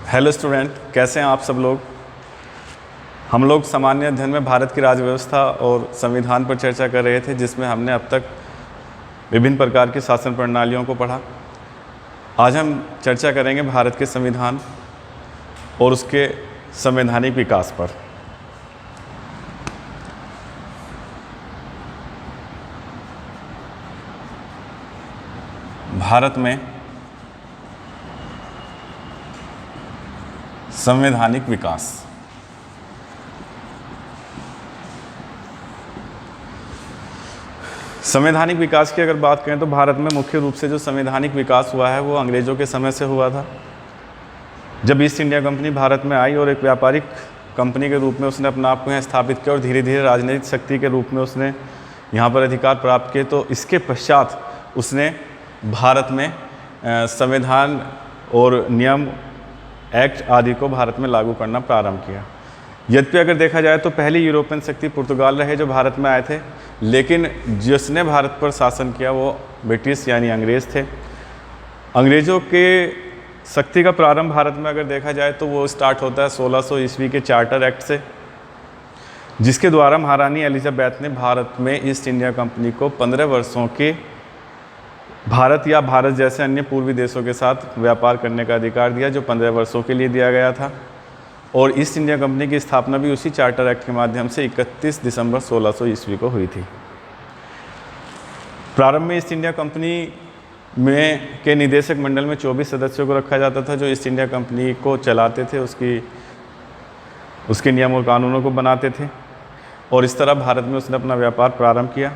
Hello student, कैसे हैं आप सब लोग। हम लोग सामान्य अध्ययन में भारत की राज्य व्यवस्था और संविधान पर चर्चा कर रहे थे, जिसमें हमने अब तक विभिन्न प्रकार की शासन प्रणालियों को पढ़ा। आज हम चर्चा करेंगे भारत के संविधान और उसके संवैधानिक विकास पर। भारत में संवैधानिक विकास। संवैधानिक विकास की अगर बात करें तो भारत में मुख्य रूप से जो संवैधानिक विकास हुआ है वो अंग्रेज़ों के समय से हुआ था। जब ईस्ट इंडिया कंपनी भारत में आई और एक व्यापारिक कंपनी के रूप में उसने अपना आप को यहाँ स्थापित किया और धीरे धीरे राजनीतिक शक्ति के रूप में उसने यहाँ पर अधिकार प्राप्त किए, तो इसके पश्चात उसने भारत में संविधान और नियम, एक्ट आदि को भारत में लागू करना प्रारंभ किया। यद्यपि अगर देखा जाए तो पहली यूरोपियन शक्ति पुर्तगाल रहे जो भारत में आए थे, लेकिन जिसने भारत पर शासन किया वो ब्रिटिश यानी अंग्रेज़ थे। अंग्रेज़ों के शक्ति का प्रारंभ भारत में अगर देखा जाए तो वो स्टार्ट होता है 1600 ईस्वी के चार्टर एक्ट से, जिसके द्वारा महारानी एलिजाबेथ ने भारत में ईस्ट इंडिया कंपनी को 15 वर्षों के भारत या भारत जैसे अन्य पूर्वी देशों के साथ व्यापार करने का अधिकार दिया, जो 15 वर्षों के लिए दिया गया था। और ईस्ट इंडिया कंपनी की स्थापना भी उसी चार्टर एक्ट के माध्यम से 31 दिसंबर 1600 ईस्वी को हुई थी। प्रारंभ में ईस्ट इंडिया कंपनी में के निदेशक मंडल में 24 सदस्यों को रखा जाता था, जो ईस्ट इंडिया कंपनी को चलाते थे, उसके नियम और कानूनों को बनाते थे। और इस तरह भारत में उसने अपना व्यापार प्रारंभ किया,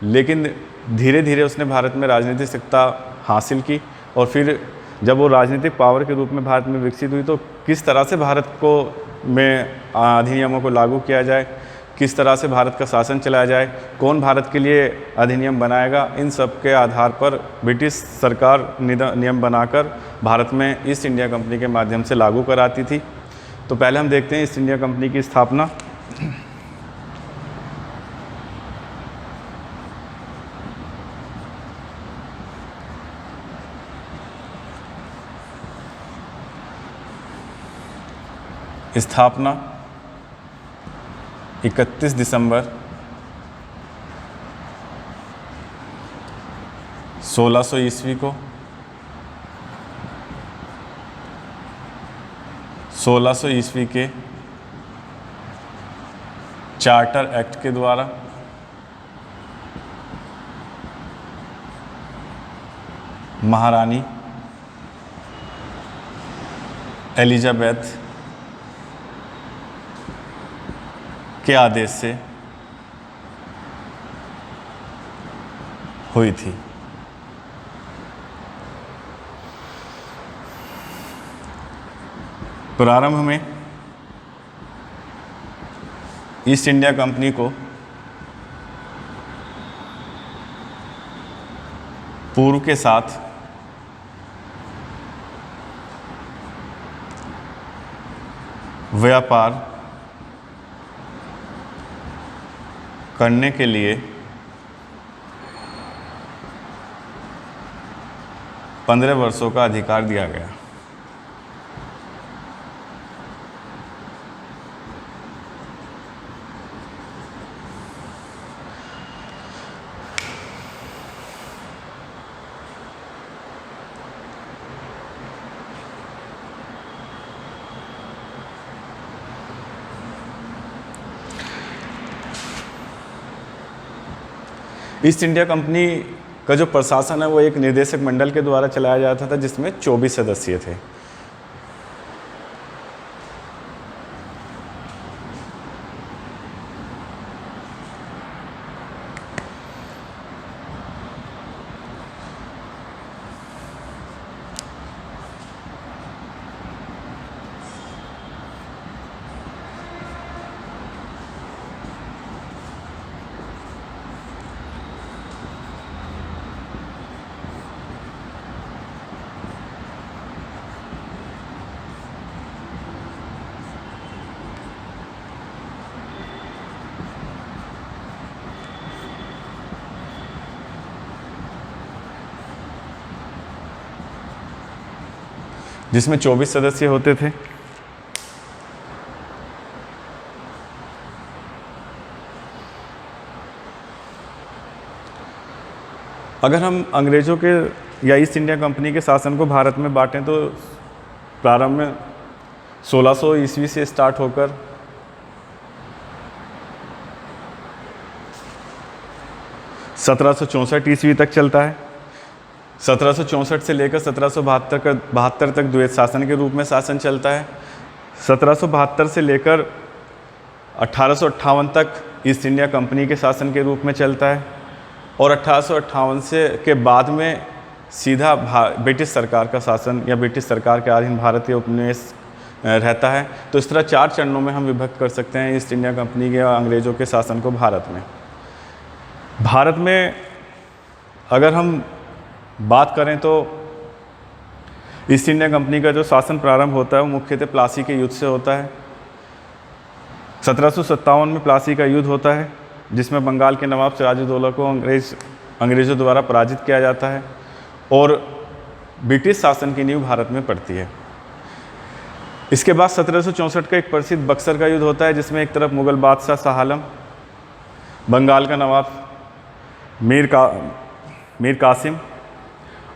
लेकिन धीरे धीरे उसने भारत में राजनीतिक सत्ता हासिल की। और फिर जब वो राजनीतिक पावर के रूप में भारत में विकसित हुई, तो किस तरह से भारत को में अधिनियमों को लागू किया जाए, किस तरह से भारत का शासन चलाया जाए, कौन भारत के लिए अधिनियम बनाएगा, इन सब के आधार पर ब्रिटिश सरकार नियम बनाकर भारत में ईस्ट इंडिया कंपनी के माध्यम से लागू कराती थी। तो पहले हम देखते हैं ईस्ट इंडिया कंपनी की स्थापना। स्थापना 31 दिसंबर 1600 ईस्वी को 1600 ईस्वी के चार्टर एक्ट के द्वारा महारानी एलिजाबेथ के आदेश से हुई थी। प्रारंभ में ईस्ट इंडिया कंपनी को पूर्व के साथ व्यापार करने के लिए 15 वर्षों का अधिकार दिया गया। ईस्ट इंडिया कंपनी का जो प्रशासन है वो एक निदेशक मंडल के द्वारा चलाया जाता था, जिसमें 24 सदस्य थे। जिसमें 24 सदस्य होते थे। अगर हम अंग्रेज़ों के या ईस्ट इंडिया कंपनी के शासन को भारत में बांटें तो प्रारंभ में 1600 ईस्वी से स्टार्ट होकर 1764 ईस्वी तक चलता है। 1764 से लेकर 1772 तक द्वैत शासन के रूप में शासन चलता है। 1772 से लेकर 1858 तक ईस्ट इंडिया कंपनी के शासन के रूप में चलता है और 1858 से के बाद में सीधा ब्रिटिश सरकार का शासन या ब्रिटिश सरकार के अधीन भारतीय उपनिवेश रहता है। तो इस तरह 4 चरणों में हम विभक्त कर सकते हैं ईस्ट इंडिया कंपनी के अंग्रेज़ों के शासन को भारत में। भारत में अगर हम बात करें तो ईस्ट इंडिया कंपनी का जो शासन प्रारंभ होता है वो मुख्यतः प्लासी के युद्ध से होता है। 1757 में प्लासी का युद्ध होता है जिसमें बंगाल के नवाब सिराजुद्दौला को अंग्रेज़ों द्वारा पराजित किया जाता है और ब्रिटिश शासन की नींव भारत में पड़ती है। इसके बाद 1764 का एक प्रसिद्ध बक्सर का युद्ध होता है जिसमें एक तरफ मुग़ल बादशाह शाह आलम, बंगाल का नवाब मीर कासिम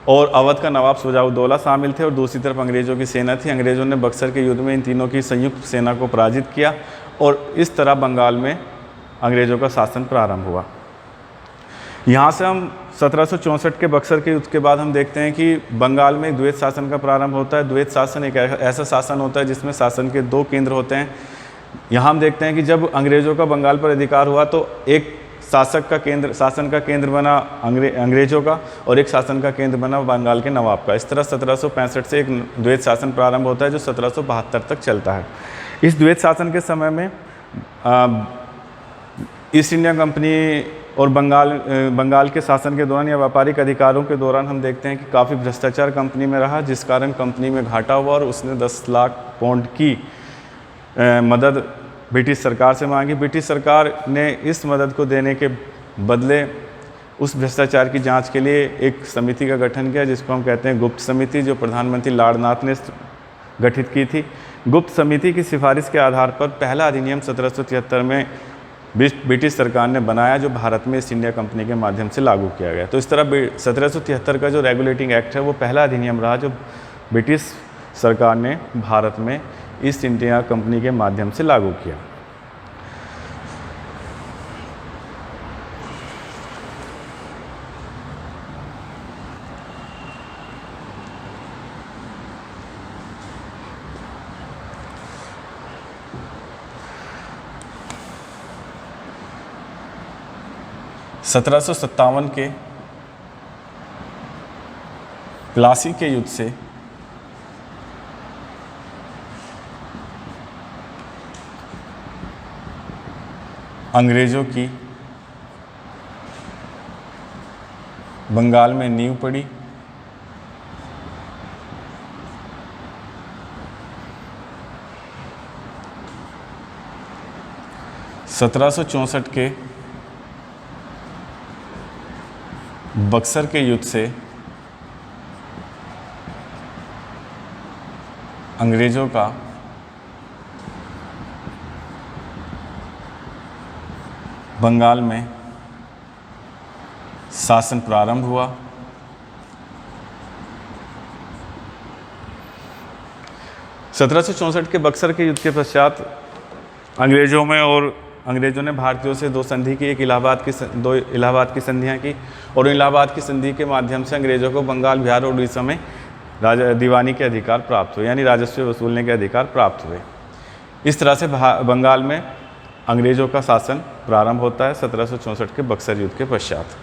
और अवध का नवाब शुजाउद्दौला शामिल थे और दूसरी तरफ अंग्रेज़ों की सेना थी। अंग्रेज़ों ने बक्सर के युद्ध में इन तीनों की संयुक्त सेना को पराजित किया और इस तरह बंगाल में अंग्रेज़ों का शासन प्रारंभ हुआ। यहाँ से हम 1764 के बक्सर के युद्ध के बाद हम देखते हैं कि बंगाल में द्वैत शासन का प्रारंभ होता है। द्वैत शासन एक ऐसा शासन होता है जिसमें शासन के 2 केंद्र होते हैं। यहाँ हम देखते हैं कि जब अंग्रेज़ों का बंगाल पर अधिकार हुआ तो एक शासन का केंद्र बना अंग्रेज़ों का और एक शासन का केंद्र बना बंगाल के नवाब का। इस तरह 1765 से एक द्वैत शासन प्रारंभ होता है जो 1772 तक चलता है। इस द्वैत शासन के समय में ईस्ट इंडिया कंपनी और बंगाल के शासन के दौरान या व्यापारिक अधिकारों के दौरान हम देखते हैं कि काफ़ी भ्रष्टाचार कंपनी में रहा, जिस कारण कंपनी में घाटा हुआ और उसने 10 लाख पाउंड की मदद ब्रिटिश सरकार से मांगी। ब्रिटिश सरकार ने इस मदद को देने के बदले उस भ्रष्टाचार की जांच के लिए एक समिति का गठन किया जिसको हम कहते हैं गुप्त समिति, जो प्रधानमंत्री लॉर्ड नाथ ने गठित की थी। गुप्त समिति की सिफारिश के आधार पर पहला अधिनियम 1773 में ब्रिटिश सरकार ने बनाया जो भारत में ईस्ट इंडिया कंपनी के माध्यम से लागू किया गया। तो इस तरह 1773 का जो रेगुलेटिंग एक्ट है वो पहला अधिनियम रहा जो ब्रिटिश सरकार ने भारत में ईस्ट इंडिया कंपनी के माध्यम से लागू किया। (1757) के प्लासी के युद्ध से अंग्रेज़ों की बंगाल में नींव पड़ी। (1764) के बक्सर के युद्ध से अंग्रेज़ों का बंगाल में शासन प्रारंभ हुआ। (1764) के बक्सर के युद्ध के पश्चात अंग्रेज़ों ने भारतीयों से 2 संधि की, दो इलाहाबाद की संधियाँ की और इलाहाबाद की संधि के माध्यम से अंग्रेज़ों को बंगाल, बिहार और उड़ीसा में दीवानी के अधिकार प्राप्त हुए, यानी राजस्व वसूलने के अधिकार प्राप्त हुए। इस तरह से बंगाल में अंग्रेज़ों का शासन प्रारंभ होता है 1764 के बक्सर युद्ध के पश्चात।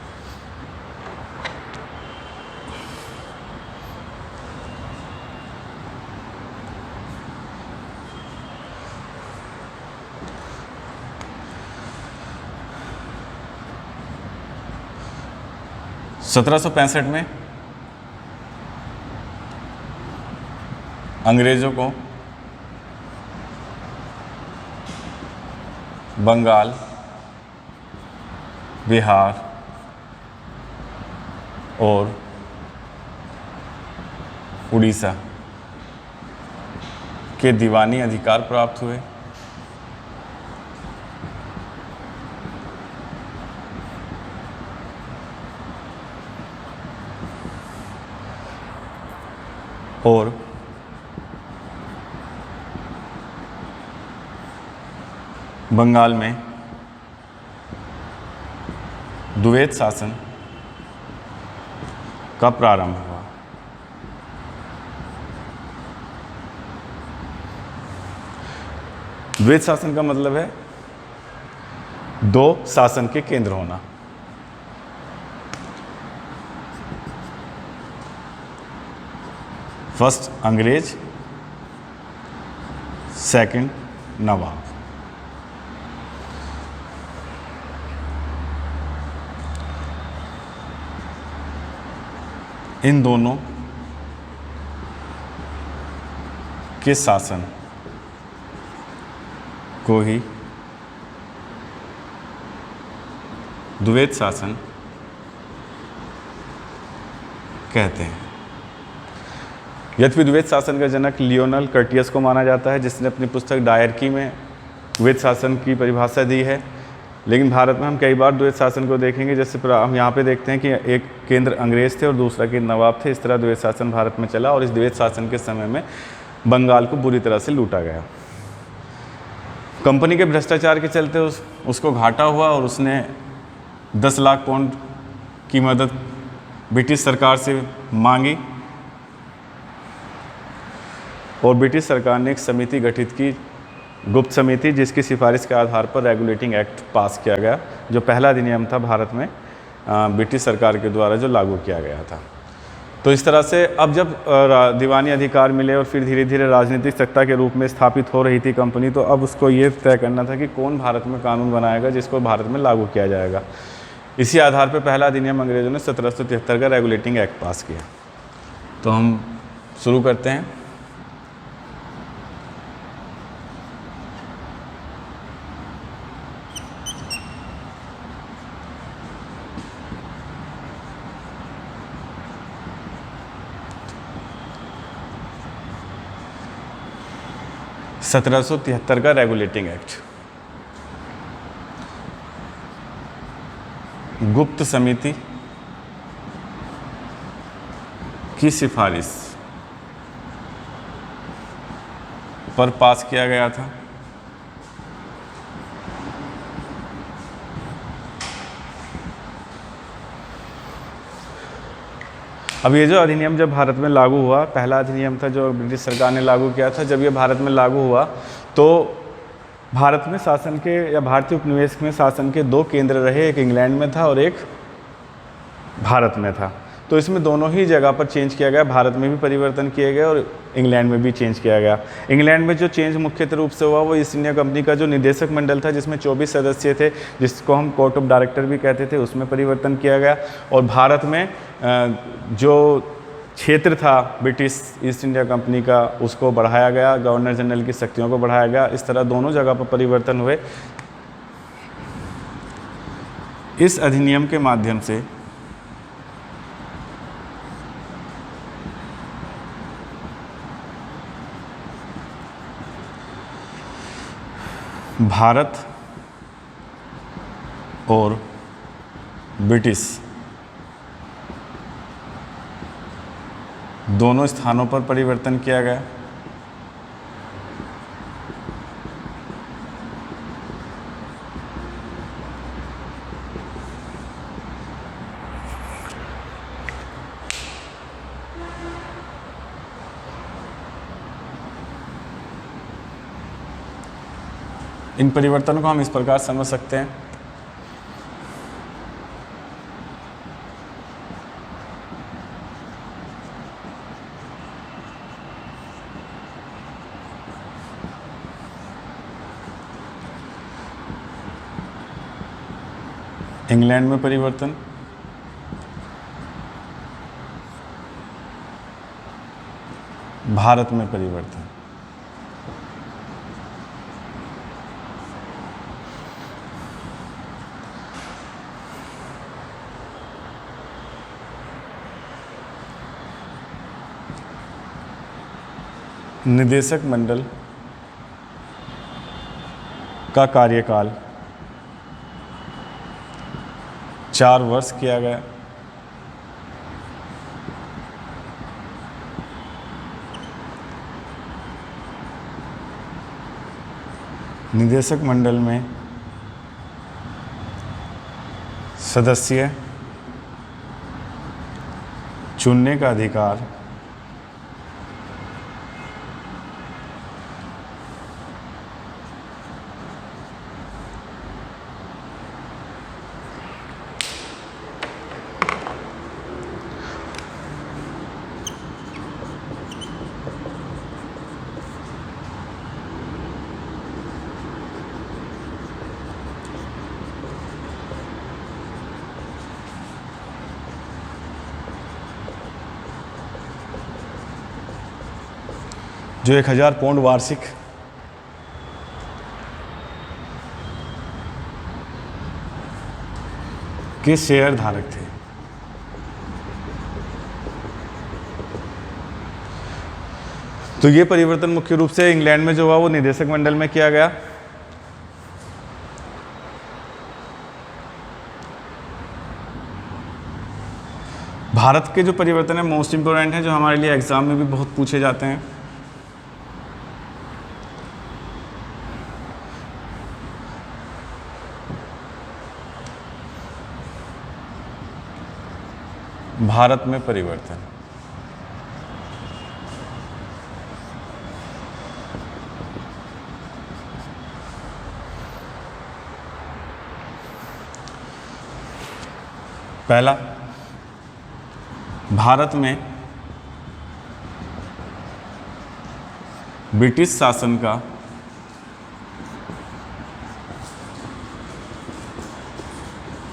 (1765) में अंग्रेज़ों को बंगाल, बिहार और उड़ीसा के दीवानी अधिकार प्राप्त हुए। और बंगाल में द्वैत शासन का प्रारंभ हुआ। द्वैत शासन का मतलब है दो शासन के केंद्र होना। फर्स्ट अंग्रेज, सेकंड नवाब। इन दोनों के शासन को ही द्वैत शासन कहते हैं। यद्यपि द्वैत शासन का जनक लियोनल कर्टियस को माना जाता है, जिसने अपनी पुस्तक डायरकी में द्वैत शासन की परिभाषा दी है, लेकिन भारत में हम कई बार द्वैत शासन को देखेंगे। जैसे हम यहाँ पे देखते हैं कि एक केंद्र अंग्रेज थे और दूसरा केंद्र नवाब थे। इस तरह द्वैत शासन भारत में चला और इस द्वैत शासन के समय में बंगाल को बुरी तरह से लूटा गया। कंपनी के भ्रष्टाचार के चलते उसको घाटा हुआ और उसने 10 लाख पाउंड की मदद ब्रिटिश सरकार से मांगी और ब्रिटिश सरकार ने एक समिति गठित की, गुप्त समिति, जिसकी सिफारिश के आधार पर रेगुलेटिंग एक्ट पास किया गया, जो पहला अधिनियम था भारत में ब्रिटिश सरकार के द्वारा जो लागू किया गया था। तो इस तरह से अब जब दीवानी अधिकार मिले और फिर धीरे धीरे राजनीतिक सत्ता के रूप में स्थापित हो रही थी कंपनी, तो अब उसको ये तय करना था कि कौन भारत में कानून बनाएगा जिसको भारत में लागू किया जाएगा। इसी आधार पर पहला अधिनियम अंग्रेजों ने 1773 का रेगुलेटिंग एक्ट पास किया। तो हम शुरू करते हैं। सत्रह सौ तिहत्तर का रेगुलेटिंग एक्ट। गुप्त समिति की सिफारिश पर पास किया गया था। अब ये जो अधिनियम जब भारत में लागू हुआ, पहला अधिनियम था जो ब्रिटिश सरकार ने लागू किया था, जब ये भारत में लागू हुआ तो भारत में शासन के या भारतीय उपनिवेश में शासन के 2 केंद्र रहे, एक इंग्लैंड में था और एक भारत में था। तो इसमें दोनों ही जगह पर चेंज किया गया, भारत में भी परिवर्तन किए गए और इंग्लैंड में भी चेंज किया गया। इंग्लैंड में जो चेंज मुख्यतः रूप से हुआ वो ईस्ट इंडिया कंपनी का जो निदेशक मंडल था, जिसमें 24 सदस्य थे, जिसको हम कोर्ट ऑफ डायरेक्टर भी कहते थे, उसमें परिवर्तन किया गया। और भारत में जो क्षेत्र था ब्रिटिश ईस्ट इंडिया कंपनी का, उसको बढ़ाया गया, गवर्नर जनरल की शक्तियों को बढ़ाया गया। इस तरह दोनों जगह पर परिवर्तन हुए। इस अधिनियम के माध्यम से भारत और ब्रिटिश दोनों स्थानों पर परिवर्तन किया गया। इन परिवर्तनों को हम इस प्रकार समझ सकते हैं। इंग्लैंड में परिवर्तन, भारत में परिवर्तन। निदेशक मंडल का कार्यकाल 4 वर्ष किया गया। निदेशक मंडल में सदस्य चुनने का अधिकार जो 1000 पाउंड वार्षिक के शेयर धारक थे। तो ये परिवर्तन मुख्य रूप से इंग्लैंड में जो हुआ वो निदेशक मंडल में किया गया। भारत के जो परिवर्तन है मोस्ट इंपोर्टेंट है, जो हमारे लिए एग्जाम में भी बहुत पूछे जाते हैं। भारत में परिवर्तन, पहला, भारत में ब्रिटिश शासन का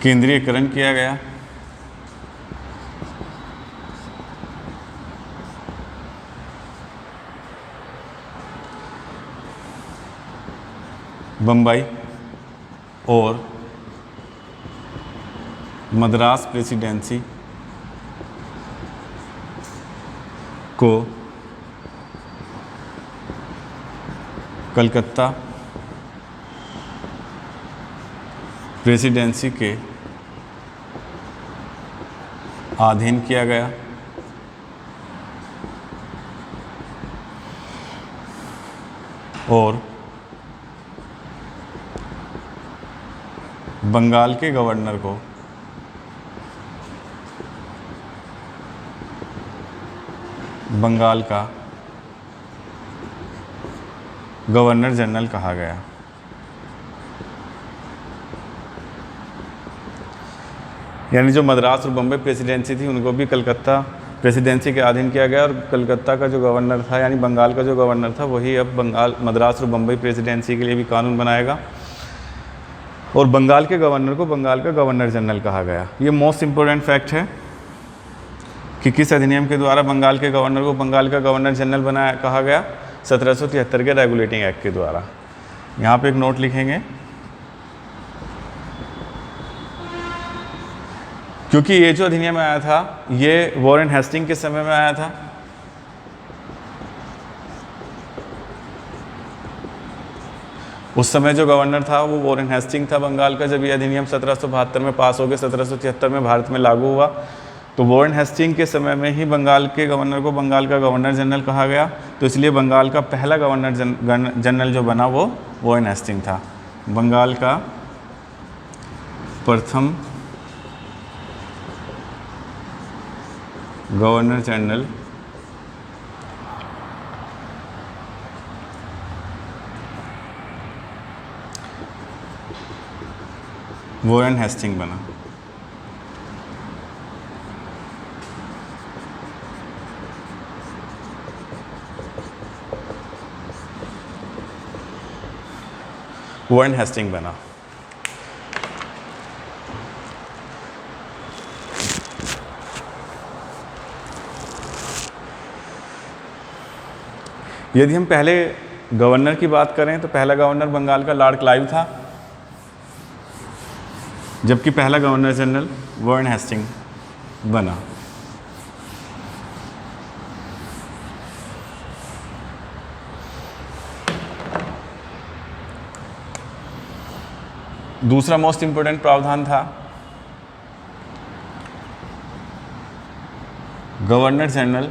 केंद्रीयकरण किया गया। बम्बई और मद्रास प्रेसिडेंसी को कलकत्ता प्रेसिडेंसी के अधीन किया गया। और बंगाल के गवर्नर को बंगाल का गवर्नर जनरल कहा गया। यानी जो मद्रास और बम्बई प्रेसिडेंसी थी उनको भी कलकत्ता प्रेसिडेंसी के अधीन किया गया, और कलकत्ता का जो गवर्नर था यानी बंगाल का जो गवर्नर था वही अब मद्रास और बम्बई प्रेसिडेंसी के लिए भी कानून बनाएगा। और बंगाल के गवर्नर को बंगाल का गवर्नर जनरल कहा गया। ये मोस्ट इम्पोर्टेंट फैक्ट है कि किस अधिनियम के द्वारा बंगाल के गवर्नर को बंगाल का गवर्नर जनरल बनाया कहा गया। 1773 के रेगुलेटिंग एक्ट के द्वारा। यहाँ पे एक नोट लिखेंगे, क्योंकि ये जो अधिनियम आया था ये वॉरेन हेस्टिंग के समय में आया था। उस समय जो गवर्नर था वो वॉरेन हेस्टिंग था बंगाल का, जब ये अधिनियम 1772 में पास हो गया, 1773 में भारत में लागू हुआ। तो वॉरेन हेस्टिंग के समय में ही बंगाल के गवर्नर को बंगाल का गवर्नर जनरल कहा गया। तो इसलिए बंगाल का पहला गवर्नर जनरल जो बना वो वॉरेन हेस्टिंग था। बंगाल का प्रथम गवर्नर जनरल वॉरेन हेस्टिंग बना। वॉरेन हेस्टिंग बना। यदि हम पहले गवर्नर की बात करें तो पहला गवर्नर बंगाल का लॉर्ड क्लाइव था, जबकि पहला गवर्नर जनरल वॉरेन हेस्टिंग बना। दूसरा मोस्ट इम्पोर्टेंट प्रावधान था गवर्नर जनरल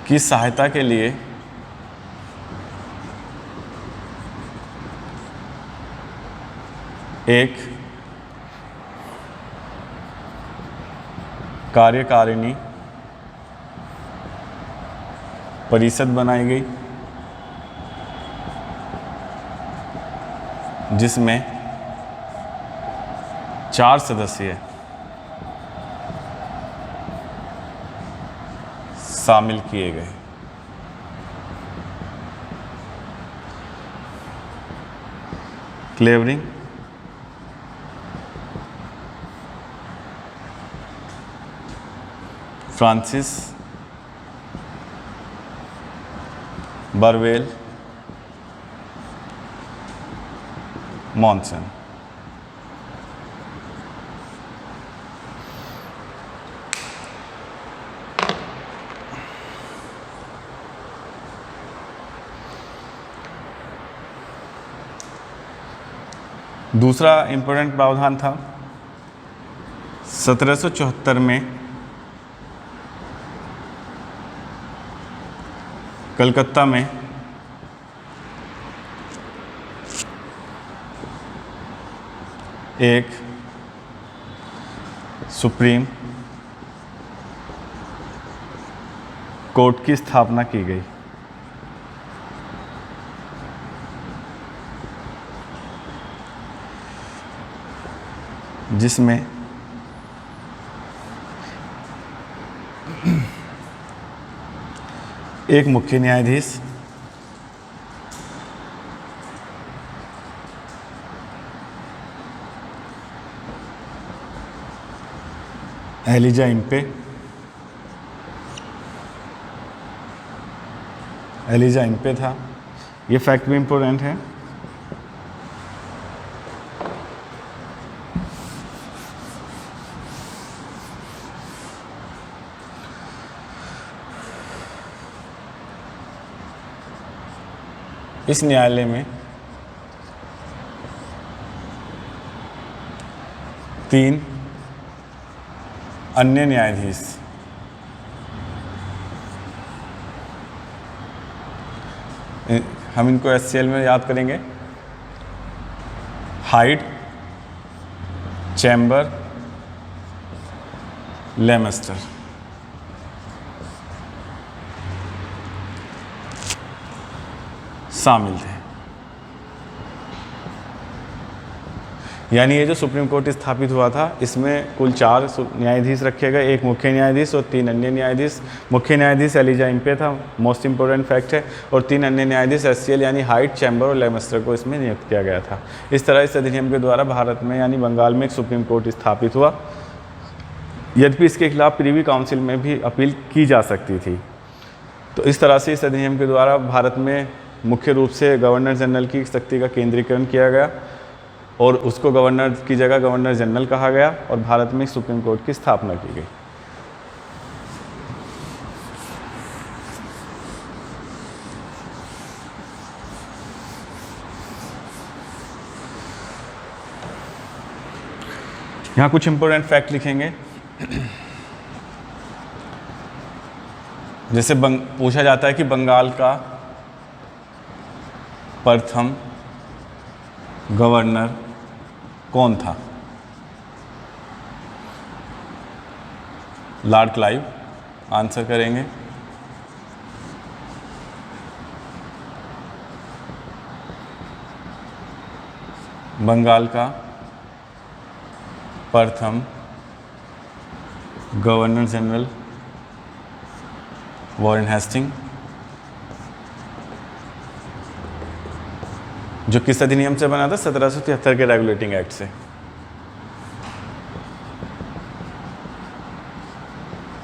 की सहायता के लिए एक कार्यकारिणी परिषद बनाई गई, जिसमें 4 सदस्य शामिल किए गए। क्लेवरिंग, फ्रांसिस बरवेल, मॉनसन। दूसरा इम्पोर्टेंट प्रावधान था 1774 में कलकत्ता में एक सुप्रीम कोर्ट की स्थापना की गई, जिसमें एक मुख्य न्यायाधीश, एलिजा इम्पे था। ये फैक्ट भी इम्पोर्टेंट है। इस न्यायालय में 3 अन्य न्यायाधीश हम इनको एचसीएल में याद करेंगे। हाइट, चैम्बर, लेमेस्टर। शामिल थे। यानी ये जो सुप्रीम कोर्ट स्थापित हुआ था, इसमें कुल 4 न्यायाधीश रखे गए, एक मुख्य न्यायाधीश और 3 अन्य न्यायाधीश। मुख्य न्यायाधीश एलिजा इम्पे था, मोस्ट इम्पोर्टेंट फैक्ट है, और 3 अन्य न्यायाधीश एचसीएल यानी हाइट, चैम्बर और लेमेस्टर को इसमें नियुक्त किया गया था। इस तरह इस अधिनियम के द्वारा भारत में यानी बंगाल में एक सुप्रीम कोर्ट स्थापित हुआ। यद्यपि इसके खिलाफ प्रीवी काउंसिल में भी अपील की जा सकती थी। तो इस तरह से इस अधिनियम के द्वारा भारत में मुख्य रूप से गवर्नर जनरल की शक्ति का केंद्रीकरण किया गया और उसको गवर्नर की जगह गवर्नर जनरल कहा गया और भारत में सुप्रीम कोर्ट की स्थापना की गई। यहाँ कुछ इंपॉर्टेंट फैक्ट लिखेंगे। जैसे पूछा जाता है कि बंगाल का प्रथम गवर्नर कौन था? लॉर्ड क्लाइव आंसर करेंगे। बंगाल का प्रथम गवर्नर जनरल वॉरेन हेस्टिंग, जो किस अधिनियम से बना था? 1773 के रेगुलेटिंग एक्ट से।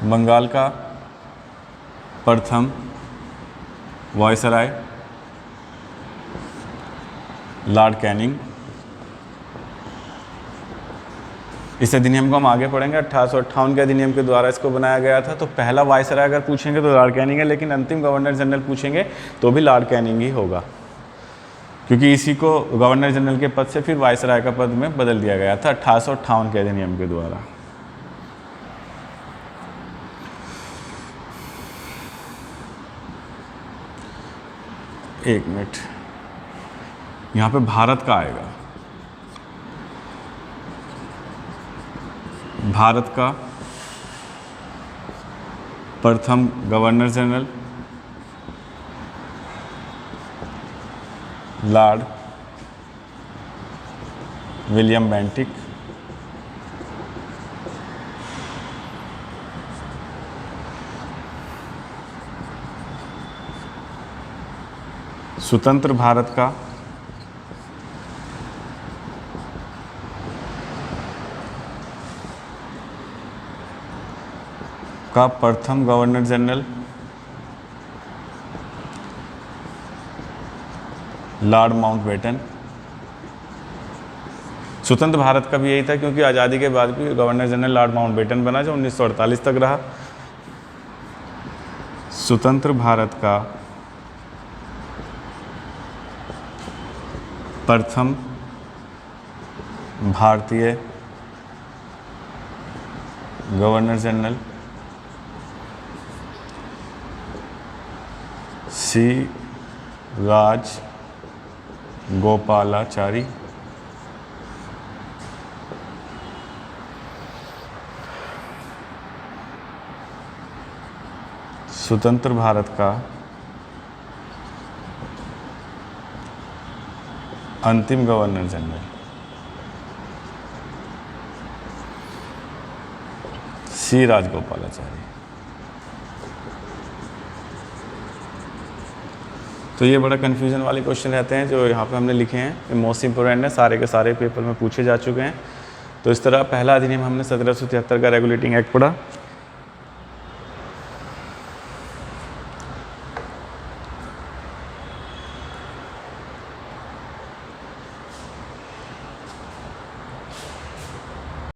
बंगाल का प्रथम वायसराय लॉर्ड कैनिंग, इस अधिनियम को हम आगे पढ़ेंगे। 1858 के अधिनियम के द्वारा इसको बनाया गया था। तो पहला वायसराय अगर पूछेंगे तो लॉर्ड कैनिंग है, लेकिन अंतिम गवर्नर जनरल पूछेंगे तो भी लॉर्ड कैनिंग ही होगा, क्योंकि इसी को गवर्नर जनरल के पद से फिर वायसराय का पद में बदल दिया गया था 1858 के अधिनियम के द्वारा। एक मिनट, यहाँ पे भारत का आएगा। भारत का प्रथम governor general Lord William Bentinck. स्वतंत्र भारत का प्रथम गवर्नर जनरल लॉर्ड माउंटबेटन। स्वतंत्र भारत का भी यही था, क्योंकि आज़ादी के बाद भी गवर्नर जनरल लॉर्ड माउंटबेटन बना, जो 1948 तक रहा। स्वतंत्र भारत का प्रथम भारतीय गवर्नर जनरल सी राजगोपालाचारी। स्वतंत्र भारत का अंतिम गवर्नर जनरल सी राजगोपालाचारी। तो ये बड़ा कन्फ्यूजन वाले क्वेश्चन रहते हैं जो यहाँ पे हमने लिखे हैं, ये मोस्ट इंपोर्टेंट है, सारे के सारे पेपर में पूछे जा चुके हैं। तो इस तरह पहला अधिनियम हमने 1773 का रेगुलेटिंग एक्ट पढ़ा।